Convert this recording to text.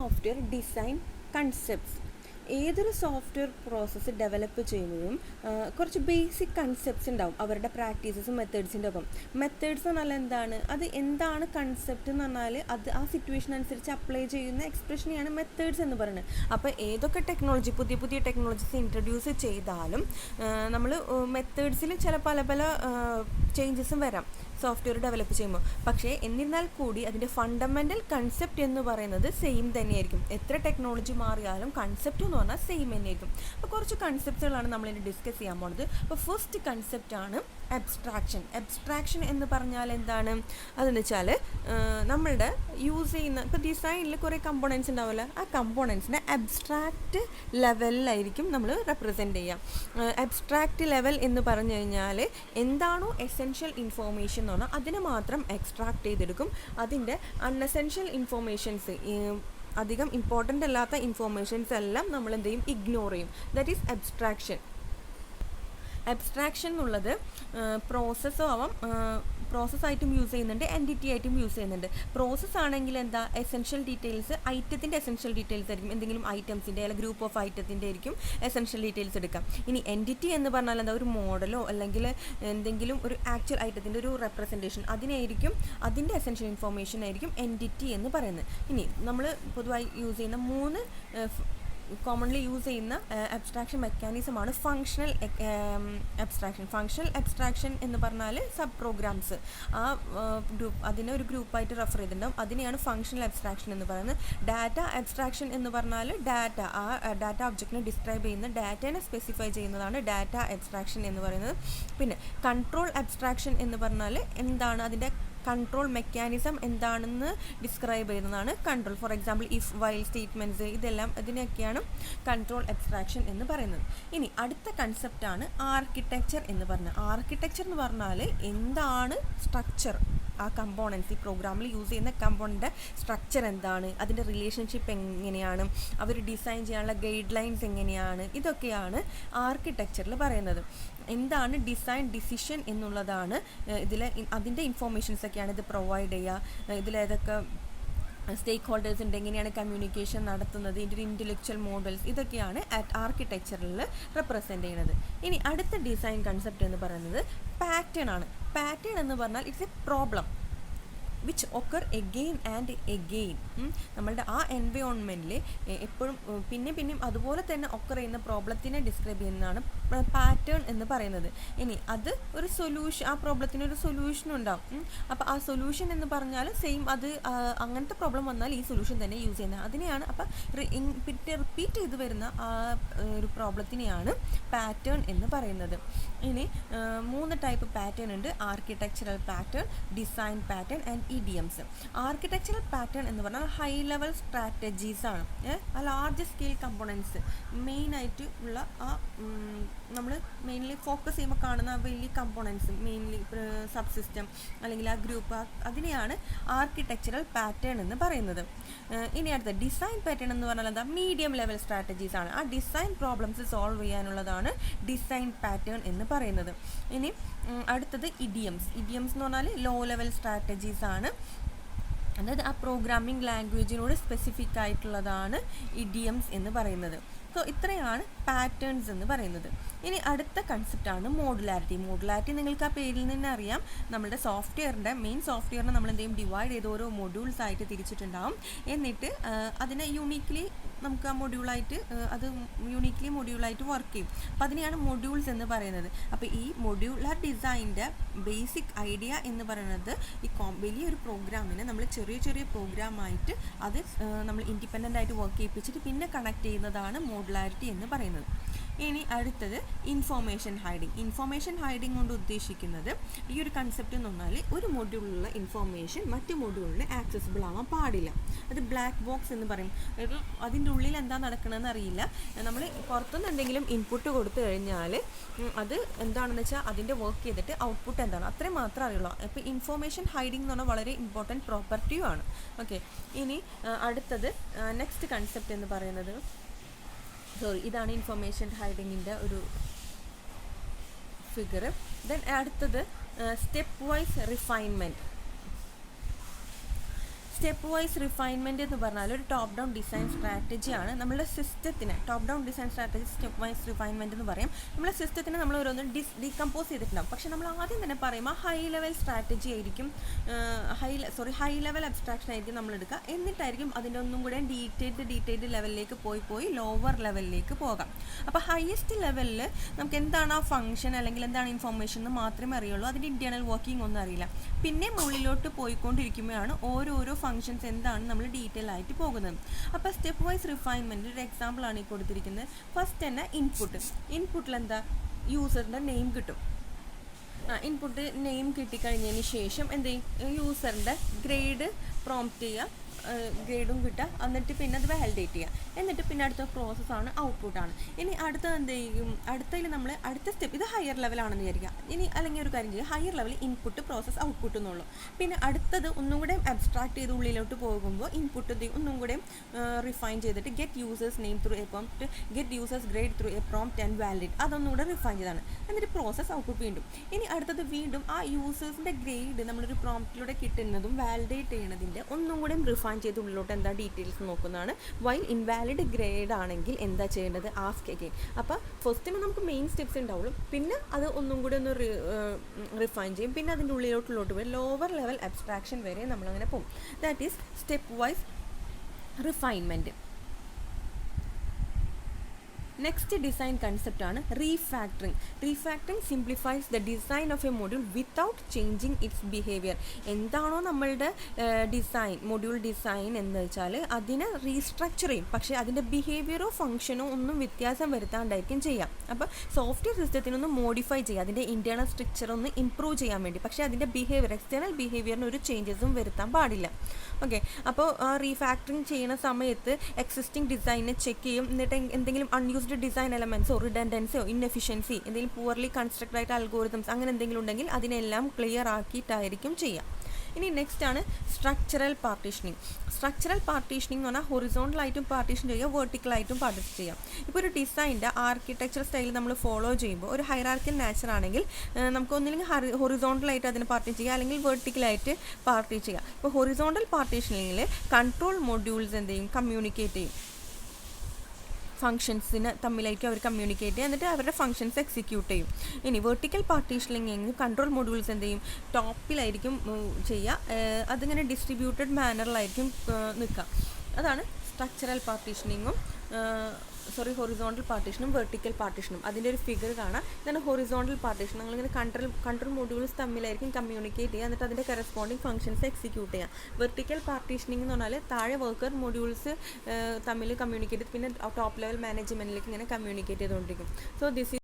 Software design concepts. ഏതൊരു software process develop ചെയ്യുന്നതും കുറച്ച് ബേസിക് കൺസെപ്റ്റ്സ് ഉണ്ടാവും അവരുടെ പ്രാക്ടീസസും മെത്തേഡ്സിൻ്റെ ഒപ്പം. മെത്തേഡ്സ് എന്ന് പറഞ്ഞാൽ എന്താണ്, അത് എന്താണ് കൺസെപ്റ്റ് എന്ന് പറഞ്ഞാൽ അത് ആ സിറ്റുവേഷൻ അനുസരിച്ച് അപ്ലൈ ചെയ്യുന്ന എക്സ്പ്രഷനെയാണ് മെത്തേഡ്സ് എന്ന് പറയുന്നത്. അപ്പോൾ ഏതൊക്കെ ടെക്നോളജി പുതിയ പുതിയ ടെക്നോളജീസ് ഇൻട്രൊഡ്യൂസ് ചെയ്താലും നമ്മൾ മെത്തേഡ്സിൽ ചില പല ചേഞ്ചസും വരാം സോഫ്റ്റ്വെയർ ഡെവലപ്പ് ചെയ്യുമ്പോൾ. പക്ഷേ എന്നിരുന്നാൽ കൂടി അതിൻ്റെ ഫണ്ടമെൻ്റൽ കൺസെപ്റ്റ് എന്ന് പറയുന്നത് സെയിം തന്നെയായിരിക്കും. എത്ര ടെക്നോളജി മാറിയാലും കൺസെപ്റ്റ് എന്ന് പറഞ്ഞാൽ സെയിം തന്നെയായിരിക്കും. അപ്പോൾ കുറച്ച് കൺസെപ്റ്റുകളാണ് നമ്മളിനി ഡിസ്കസ് ചെയ്യാൻ പോകുന്നത്. അപ്പോൾ ഫസ്റ്റ് കൺസെപ്റ്റാണ് അബ്സ്ട്രാക്ഷൻ. അബ്സ്ട്രാക്ഷൻ എന്ന് പറഞ്ഞാൽ എന്താണ്, അതെന്ന് വെച്ചാൽ നമ്മളുടെ യൂസ് ചെയ്യുന്ന ഇപ്പോൾ ഡിസൈനിൽ കുറേ കമ്പോണൻസ് ഉണ്ടാവുമല്ലോ, ആ കമ്പോണൻസിനെ അബ്സ്ട്രാക്റ്റ് ലെവലിലായിരിക്കും നമ്മൾ റെപ്രസെൻ്റ് ചെയ്യുക. അബ്സ്ട്രാക്റ്റ് ലെവൽ എന്ന് പറഞ്ഞു കഴിഞ്ഞാൽ എന്താണോ എസെൻഷ്യൽ ഇൻഫോർമേഷൻ എന്ന് പറഞ്ഞാൽ അതിനെ മാത്രം എക്സ്ട്രാക്ട് ചെയ്തെടുക്കും. അതിൻ്റെ അൺഎസെൻഷ്യൽ ഇൻഫോർമേഷൻസ്, അധികം ഇമ്പോർട്ടൻ്റ് അല്ലാത്ത ഇൻഫോർമേഷൻസ് എല്ലാം നമ്മൾ എന്ത് ചെയ്യും, ഇഗ്നോർ ചെയ്യും. That is abstraction. അബ്സ്ട്രാക്ഷൻ എന്നുള്ളത് പ്രോസസ്സോ ആവാം, പ്രോസസ്സായിട്ടും യൂസ് ചെയ്യുന്നുണ്ട്, എൻറ്റിറ്റി ആയിട്ടും യൂസ് ചെയ്യുന്നുണ്ട്. പ്രോസസ്സ് ആണെങ്കിൽ എന്താ, എസെൻഷ്യൽ ഡീറ്റെയിൽസ്, ഐറ്റത്തിൻ്റെ എസെൻഷ്യൽ ഡീറ്റെയിൽസ് ആയിരിക്കും, എന്തെങ്കിലും ഐറ്റംസിൻ്റെ അല്ലെങ്കിൽ ഗ്രൂപ്പ് ഓഫ് ഐറ്റത്തിൻ്റെ ആയിരിക്കും എസെൻഷ്യൽ ഡീറ്റെയിൽസ് എടുക്കാം. ഇനി എൻറ്റിറ്റി എന്ന് പറഞ്ഞാൽ എന്താ, ഒരു മോഡലോ അല്ലെങ്കിൽ എന്തെങ്കിലും ഒരു ആക്ച്വൽ ഐറ്റത്തിൻ്റെ ഒരു റെപ്രസെൻറ്റേഷൻ, അതിനായിരിക്കും അതിൻ്റെ എസെൻഷ്യൽ ഇൻഫോർമേഷൻ ആയിരിക്കും എൻറ്റിറ്റി എന്ന് പറയുന്നത്. ഇനി നമ്മൾ പൊതുവായി യൂസ് ചെയ്യുന്ന കോമൺലി യൂസ് ചെയ്യുന്ന അബ്സ്ട്രാക്ഷൻ മെക്കാനിസമാണ് ഫങ്ഷണൽ അബ്സ്ട്രാക്ഷൻ. ഫങ്ഷണൽ അബ്സ്ട്രാക്ഷൻ എന്ന് പറഞ്ഞാൽ സബ് പ്രോഗ്രാംസ്, ആ അതിനെ ഒരു ഗ്രൂപ്പായിട്ട് റെഫർ ചെയ്തിട്ടുണ്ടാവും, അതിനെയാണ് ഫങ്ഷണൽ അബ്സ്ട്രാക്ഷൻ എന്ന് പറയുന്നത്. ഡാറ്റ അബ്സ്ട്രാക്ഷൻ എന്ന് പറഞ്ഞാൽ ഡാറ്റ ഒബ്ജക്റ്റിനെ ഡിസ്ക്രൈബ് ചെയ്യുന്ന ഡാറ്റേനെ സ്പെസിഫൈ ചെയ്യുന്നതാണ് ഡാറ്റ അബ്സ്ട്രാക്ഷൻ എന്ന് പറയുന്നത്. പിന്നെ കൺട്രോൾ അബ്സ്ട്രാക്ഷൻ എന്ന് പറഞ്ഞാൽ എന്താണ്, അതിൻ്റെ കൺട്രോൾ മെക്കാനിസം എന്താണെന്ന് ഡിസ്ക്രൈബ് ചെയ്യുന്നതാണ് control. For example if while statements, ഇതെല്ലാം ഇതിനൊക്കെയാണ് കൺട്രോൾ അബ്സ്ട്രാക്ഷൻ എന്ന് പറയുന്നത്. ഇനി അടുത്ത കൺസെപ്റ്റാണ് ആർക്കിടെക്ചർ എന്ന് പറഞ്ഞത്. ആർക്കിടെക്ചർ എന്ന് പറഞ്ഞാൽ എന്താണ് സ്ട്രക്ചർ, ആ കമ്പോണൻസ്, ഈ പ്രോഗ്രാമിൽ യൂസ് ചെയ്യുന്ന കമ്പോണൻ്റെ സ്ട്രക്ചർ എന്താണ്, അതിൻ്റെ റിലേഷൻഷിപ്പ് എങ്ങനെയാണ്, അവർ ഡിസൈൻ ചെയ്യാനുള്ള ഗൈഡ് ലൈൻസ് എങ്ങനെയാണ്, ഇതൊക്കെയാണ് ആർക്കിടെക്ചറിൽ പറയുന്നത്. എന്താണ് ഡിസൈൻ ഡിസിഷൻ എന്നുള്ളതാണ് ഇതിൽ, അതിൻ്റെ ഇൻഫോർമേഷൻസൊക്കെയാണ് ഇത് പ്രൊവൈഡ് ചെയ്യുക. ഇതിലേതൊക്കെ സ്റ്റേക്ക് ഹോൾഡേഴ്സ് ഉണ്ട്, എങ്ങനെയാണ് കമ്മ്യൂണിക്കേഷൻ നടത്തുന്നത്, ഇതിൻ്റെ ഒരു ഇൻ്റലക്ച്വൽ മോഡൽസ്, ഇതൊക്കെയാണ് ആർക്കിടെക്ചറിൽ റെപ്രസെൻ്റ് ചെയ്യുന്നത്. ഇനി അടുത്ത ഡിസൈൻ കൺസെപ്റ്റ് എന്ന് പറയുന്നത് പാറ്റേൺ ആണ്. പാറ്റേൺ എന്ന് പറഞ്ഞാൽ it's A problem which occur again and again. നമ്മളുടെ ആ എൻവയോൺമെൻറ്റിൽ എപ്പോഴും പിന്നെയും അതുപോലെ തന്നെ ഒക്കർ ചെയ്യുന്ന പ്രോബ്ലത്തിനെ ഡിസ്ക്രൈബ് ചെയ്യുന്നതാണ് പാറ്റേൺ എന്ന് പറയുന്നത്. ഇനി അത് ഒരു സൊല്യൂഷൻ, ആ പ്രോബ്ലത്തിന് ഒരു സൊല്യൂഷൻ ഉണ്ടാവും. അപ്പോൾ ആ സൊല്യൂഷൻ എന്ന് പറഞ്ഞാൽ സെയിം, അത് അങ്ങനത്തെ പ്രോബ്ലം വന്നാൽ ഈ സൊല്യൂഷൻ തന്നെ യൂസ് ചെയ്യുന്നത്, അതിനെയാണ്. അപ്പോൾ റിപ്പീറ്റ് ചെയ്ത് വരുന്ന ആ ഒരു പ്രോബ്ലത്തിനെയാണ് പാറ്റേൺ എന്ന് പറയുന്നത്. ഇനി 3 ടൈപ്പ് പാറ്റേൺ ഉണ്ട്: architectural pattern, design pattern and idioms. Architectural pattern എന്ന് പറഞ്ഞാൽ ഹൈ ലെവൽ സ്ട്രാറ്റജീസ് ആണ്. ആ ലാർജ് സ്കെയിൽ കമ്പോണൻസ് മെയിനായിട്ട് ഉള്ള ആ നമ്മൾ മെയിൻലി ഫോക്കസ് ചെയ്യുമ്പോൾ കാണുന്ന വലിയ കമ്പോണൻസ്, മെയിൻലി സബ് സിസ്റ്റം അല്ലെങ്കിൽ ആ ഗ്രൂപ്പ്, അതിനെയാണ് ആർക്കിടെക്ചറൽ പാറ്റേൺ എന്ന് പറയുന്നത്. ഇനി അടുത്ത ഡിസൈൻ പാറ്റേൺ എന്ന് പറഞ്ഞാൽ എന്താ, മീഡിയം ലെവൽ സ്ട്രാറ്റജീസ് ആണ്. ആ ഡിസൈൻ പ്രോബ്ലംസ് സോൾവ് ചെയ്യാനുള്ളതാണ് ഡിസൈൻ പാറ്റേൺ എന്ന് പറയുന്നത്. ഇനി അടുത്തത് ഇഡിയംസ്. ഇഡിയംസ് എന്ന് പറഞ്ഞാൽ ലോ ലെവൽ സ്ട്രാറ്റജീസ് ആണ്. അതായത് ആ പ്രോഗ്രാമിംഗ് ലാംഗ്വേജിനോട് സ്പെസിഫിക് ആയിട്ടുള്ളതാണ് ഇഡിയംസ് എന്ന് പറയുന്നത്. സോ ഇത്രയാണ് പാറ്റേൺസ് എന്ന് പറയുന്നത്. ഇനി അടുത്ത കൺസെപ്റ്റാണ് മോഡുലാരിറ്റി. മോഡുലാരിറ്റി നിങ്ങൾക്ക് ആ പേരിൽ നിന്ന് അറിയാം. നമ്മുടെ മെയിൻ സോഫ്റ്റ്വെയറിനെ നമ്മൾ എന്തെങ്കിലും ഡിവൈഡ് ചെയ്ത് ഓരോ മൊഡ്യൂൾസ് ആയിട്ട് തിരിച്ചിട്ടുണ്ടാവും. എന്നിട്ട് അതിനെ യൂണിക്ലി നമുക്ക് ആ മൊഡ്യൂളായിട്ട് മൊഡ്യൂളായിട്ട് വർക്ക് ചെയ്യും. അപ്പോൾ അതിനെയാണ് മൊഡ്യൂൾസ് എന്ന് പറയുന്നത്. അപ്പോൾ ഈ മൊഡ്യൂളർ ഡിസൈൻ്റെ ബേസിക് ഐഡിയ എന്ന് പറയുന്നത് ഈ വലിയൊരു പ്രോഗ്രാമിനെ നമ്മൾ ചെറിയ പ്രോഗ്രാമായിട്ട് അത് നമ്മൾ ഇൻഡിപെൻഡൻ്റ് ആയിട്ട് വർക്ക് ചെയ്യിപ്പിച്ചിട്ട് പിന്നെ കണക്ട് ചെയ്യുന്നതാണ് മോഡുലാരിറ്റി എന്ന് പറയുന്നത്. ഇനി അടുത്തത് ഇൻഫോർമേഷൻ ഹൈഡിങ്. ഇൻഫോർമേഷൻ ഹൈഡിങ് കൊണ്ട് ഉദ്ദേശിക്കുന്നത് ഈ ഒരു കൺസെപ്റ്റ് എന്ന് പറഞ്ഞാൽ ഒരു മൊഡ്യൂളിലുള്ള ഇൻഫോർമേഷൻ മറ്റു മൊഡ്യൂളിന് ആക്സസിബിൾ ആവാൻ പാടില്ല. അത് ബ്ലാക്ക് ബോക്സ് എന്ന് പറയും. അതിൻ്റെ ഉള്ളിൽ എന്താ നടക്കണമെന്ന് അറിയില്ല. നമ്മൾ പുറത്തുനിന്ന് എന്തെങ്കിലും ഇൻപുട്ട് കൊടുത്തു കഴിഞ്ഞാൽ അത് എന്താണെന്ന് വെച്ചാൽ അതിൻ്റെ വർക്ക് ചെയ്തിട്ട് ഔട്ട്പുട്ട് എന്താണ് അത്രയും മാത്രമേ അറിയുള്ളൂ. അപ്പോൾ ഇൻഫോർമേഷൻ ഹൈഡിങ് എന്ന് പറഞ്ഞാൽ വളരെ ഇമ്പോർട്ടൻറ്റ് പ്രോപ്പർട്ടിയും ആണ്. ഓക്കെ, ഇനി അടുത്തത് നെക്സ്റ്റ് കൺസെപ്റ്റ് എന്ന് പറയുന്നത്, ഇതാണ് ഇൻഫർമേഷൻ ഹൈഡിങ്ങിൻ്റെ ഒരു ഫിഗർ. അടുത്തത് step wise refinement. Step wise refinement എന്ന് പറഞ്ഞാൽ ഒരു ടോപ്പ് ഡൗൺ ഡിസൈൻ സ്ട്രാറ്റജിയാണ്. നമ്മുടെ സിസ്റ്റത്തിന് top down design strategy step wise refinement എന്ന് പറയും. നമ്മുടെ സിസ്റ്റത്തിന് നമ്മൾ ഓരോന്ന് ഡീകമ്പോസ് ചെയ്തിട്ടുണ്ടാവും. പക്ഷേ നമ്മൾ ആദ്യം തന്നെ പറയുമ്പോൾ ഹൈ ലെവൽ സ്ട്രാറ്റജി ആയിരിക്കും, ഹൈ ലെവൽ അബ്സ്ട്രാക്ഷൻ ആയിരിക്കും നമ്മൾ എടുക്കുക. എന്നിട്ടായിരിക്കും അതിൻ്റെ ഒന്നും കൂടെ ഡീറ്റെയിൽഡ് ലെവലിലേക്ക് പോയി ലോവർ ലെവലിലേക്ക് പോകാം. അപ്പോൾ ഹയസ്റ്റ് ലെവലിൽ നമുക്ക് എന്താണ് ആ ഫംഗ്ഷൻ അല്ലെങ്കിൽ എന്താണ് ഇൻഫോർമേഷൻ എന്ന് മാത്രമേ അറിയുള്ളൂ. അതിൻ്റെ ഇൻറ്റേർണൽ വർക്കിംഗ് ഒന്നും അറിയില്ല. പിന്നെ മുകളിലോട്ട് പോയിക്കൊണ്ടിരിക്കുമ്പോഴാണ് ഓരോരോ ഫംഗ്ഷൻസ് എന്താണ് നമ്മൾ ഡീറ്റെയിൽ ആയിട്ട് പോകുന്നത്. അപ്പോൾ സ്റ്റെപ്പ് വൈസ് റിഫൈൻമെൻറ്റ് ഒരു എക്സാമ്പിളാണ് ഈ കൊടുത്തിരിക്കുന്നത്. ഫസ്റ്റ് തന്നെ ഇൻപുട്ടിൽ എന്താ യൂസറിൻ്റെ നെയിം കിട്ടും. ഇൻപുട്ട് നെയിം കിട്ടിക്കഴിഞ്ഞതിന് ശേഷം എന്ത് ചെയ്യും, യൂസറിൻ്റെ ഗ്രേഡ് പ്രോംപ്റ്റ് ചെയ്യുക, ഗ്രേഡും കിട്ടുക. എന്നിട്ട് പിന്നെ അത് വാലിഡേറ്റ് ചെയ്യുക. എന്നിട്ട് പിന്നെ അടുത്ത പ്രോസസ്സാണ് ഔട്ട്പുട്ടാണ്. ഇനി അടുത്തത് എന്ത് ചെയ്യും, അടുത്തതിൽ നമ്മൾ അടുത്ത സ്റ്റെപ്പ് ഇത് ഹയർ ലെവലാണെന്ന് വിചാരിക്കുക. ഇനി അല്ലെങ്കിൽ ഒരു കാര്യം ചെയ്യുക, higher level input process output എന്നുള്ളൂ. പിന്നെ അടുത്തത് ഒന്നും കൂടെ അബ്സ്ട്രാക്ട് ചെയ്ത് ഉള്ളിലോട്ട് പോകുമ്പോൾ ഇൻപുട്ട് ഒന്നും കൂടെ റിഫൈൻ ചെയ്തിട്ട് get users name through A prompt, get users grade through A prompt and validate, അതൊന്നും കൂടെ റിഫൈൻ ചെയ്താണ്. എന്നിട്ട് പ്രോസസ്സ് ഔട്ട്പുട്ട് വീണ്ടും. ഇനി അടുത്തത് വീണ്ടും ആ യൂസേഴ്സിൻ്റെ ഗ്രേഡ് നമ്മളൊരു പ്രോംപ്റ്റിലൂടെ കിട്ടുന്നതും വാലിഡേറ്റ് ചെയ്യുന്നതിൻ്റെ ഒന്നും കൂടെ റിഫൈൻ ചെയ്ത് ഉള്ളിലോട്ട് എന്താ ഡീറ്റെയിൽസ് നോക്കുന്നതാണ്. വൈൽ ഇൻവാലിഡ് ഗ്രേഡ് ആണെങ്കിൽ എന്താ ചെയ്യേണ്ടത്, ആസ്ക് അഗെയിൻ. അപ്പോൾ ഫസ്റ്റിന് നമുക്ക് മെയിൻ സ്റ്റെപ്സ് ഉണ്ടാവുള്ളൂ. പിന്നെ അത് ഒന്നും കൂടി ഒന്ന് റിഫൈൻ ചെയ്യും. പിന്നെ അതിൻ്റെ ഉള്ളിലോട്ട് വരും ലോവർ ലെവൽ അബ്സ്ട്രാക്ഷൻ വരെ നമ്മളങ്ങനെ പോകും. That is step wise refinement. Next design കൺസെപ്റ്റാണ് refactoring. Refactoring simplifies the design of a module without changing its behaviour. എന്താണോ നമ്മളുടെ മൊഡ്യൂൾ ഡിസൈൻ എന്ന് വെച്ചാൽ അതിനെ റീസ്ട്രക്ചർ ചെയ്യും. പക്ഷേ അതിൻ്റെ ബിഹേവിയറോ ഫംഗ്ഷനോ ഒന്നും വ്യത്യാസം വരുത്താണ്ടായിരിക്കും ചെയ്യാം. അപ്പോൾ സോഫ്റ്റ്വെയർ സിസ്റ്റത്തിനൊന്ന് മോഡിഫൈ ചെയ്യുക, അതിൻ്റെ ഇൻറ്റേർണൽ സ്ട്രക്ചർ ഒന്ന് ഇമ്പ്രൂവ് ചെയ്യാൻ വേണ്ടി. പക്ഷേ അതിൻ്റെ എക്സ്റ്റേണൽ ബിഹേവിയറിന് ഒരു ചേഞ്ചസും വരുത്താൻ പാടില്ല. ഓക്കെ, അപ്പോൾ റീഫാക്ടറിങ് ചെയ്യുന്ന സമയത്ത് എക്സിസ്റ്റിംഗ് ഡിസൈനെ ചെക്ക് ചെയ്യും. എന്നിട്ട് എന്തെങ്കിലും അൺയൂസ്ഡ് ഡിസൈൻ എലമെൻറ്റ്സോ റിഡൻഡൻസിയോ ഇൻഎഫിഷ്യൻസി എന്തെങ്കിലും പൂർലി കൺസ്ട്രക്റ്റഡ് ആയിട്ട് അൽഗോരിതംസ് അങ്ങനെ എന്തെങ്കിലും ഉണ്ടെങ്കിൽ അതിനെല്ലാം ക്ലിയർ ആക്കിയിട്ടായിരിക്കും ചെയ്യുക. ഇനി നെക്സ്റ്റ് ആണ് സ്ട്രക്ചറൽ പാർട്ടീഷനിങ്. സ്ട്രക്ചറൽ പാർട്ടീഷനിങ് എന്ന് പറഞ്ഞാൽ ഹൊറിസോണ്ടലായിട്ടും പാർട്ടീഷൻ ചെയ്യുക, വെർട്ടിക്കലായിട്ടും പാർട്ടീഷൻ ചെയ്യാം. ഇപ്പോൾ ഒരു ഡിസൈൻ്റെ ആർക്കിടെക്ചർ സ്റ്റൈൽ നമ്മൾ ഫോളോ ചെയ്യുമ്പോൾ ഒരു ഹൈറാർക്കിയൽ നേച്ചർ ആണെങ്കിൽ നമുക്ക് ഒന്നില്ലെങ്കിൽ ഹൊറിസോണ്ടലായിട്ട് അതിനെ പാർട്ടീഷൻ ചെയ്യുക, അല്ലെങ്കിൽ വെർട്ടിക്കലായിട്ട് പാർട്ടീഷൻ ചെയ്യുക. ഇപ്പോൾ ഹൊറിസോണ്ടൽ പാർട്ടീഷനിങ്ങിൽ കൺട്രോൾ മൊഡ്യൂൾസ് എന്ത് ചെയ്യും, കമ്മ്യൂണിക്കേറ്റ് ചെയ്യും. ഫംഗ്ഷൻസിന് തമ്മിലായിരിക്കും അവർ കമ്മ്യൂണിക്കേറ്റ് ചെയ്യുക, എന്നിട്ട് അവരുടെ ഫംഗ്ഷൻസ് എക്സിക്യൂട്ട് ചെയ്യും. ഇനി വെർട്ടിക്കൽ പാർട്ടീഷനിങ് കൺട്രോൾ മൊഡ്യൂൾസ് എന്ത് ചെയ്യും, ടോപ്പിലായിരിക്കും ചെയ്യുക, അതിങ്ങനെ ഡിസ്ട്രിബ്യൂട്ടഡ് മാനറിലായിരിക്കും നിൽക്കുക. അതാണ് സ്ട്രക്ചറൽ പാർട്ടീഷനിങ്ങും ഹൊറിസോണ്ടൽ പാർട്ടീഷനും വെർട്ടിക്കൽ പാർട്ടീഷനും. അതിൻ്റെ ഒരു ഫിഗർ കാണാം. ഇതാണ് ഹൊറിസോണ്ടൽ പാർട്ടീഷൻ. നമ്മളിങ്ങനെ കൺട്രോൾ മൊഡ്യൂൾസ് തമ്മിലായിരിക്കും കമ്മ്യൂണിക്കേറ്റ് ചെയ്യുക, എന്നിട്ട് അതിൻ്റെ കറസ്പോണ്ടിങ് ഫംഗ്ഷൻസ് എക്സിക്യൂട്ട് ചെയ്യുക. വെർട്ടിക്കൽ പാർട്ടീഷനിങ് എന്ന് പറഞ്ഞാൽ താഴെ വർക്കർ മൊഡ്യൂൾസ് തമ്മിൽ കമ്മ്യൂണിക്കേറ്റ് ചെയ്ത് പിന്നെ ടോപ്പ് ലെവൽ മാനേജ്മെൻറ്റിലേക്ക് ഇങ്ങനെ കമ്മ്യൂണിക്കേറ്റ് ചെയ്തുകൊണ്ടിരിക്കും. So this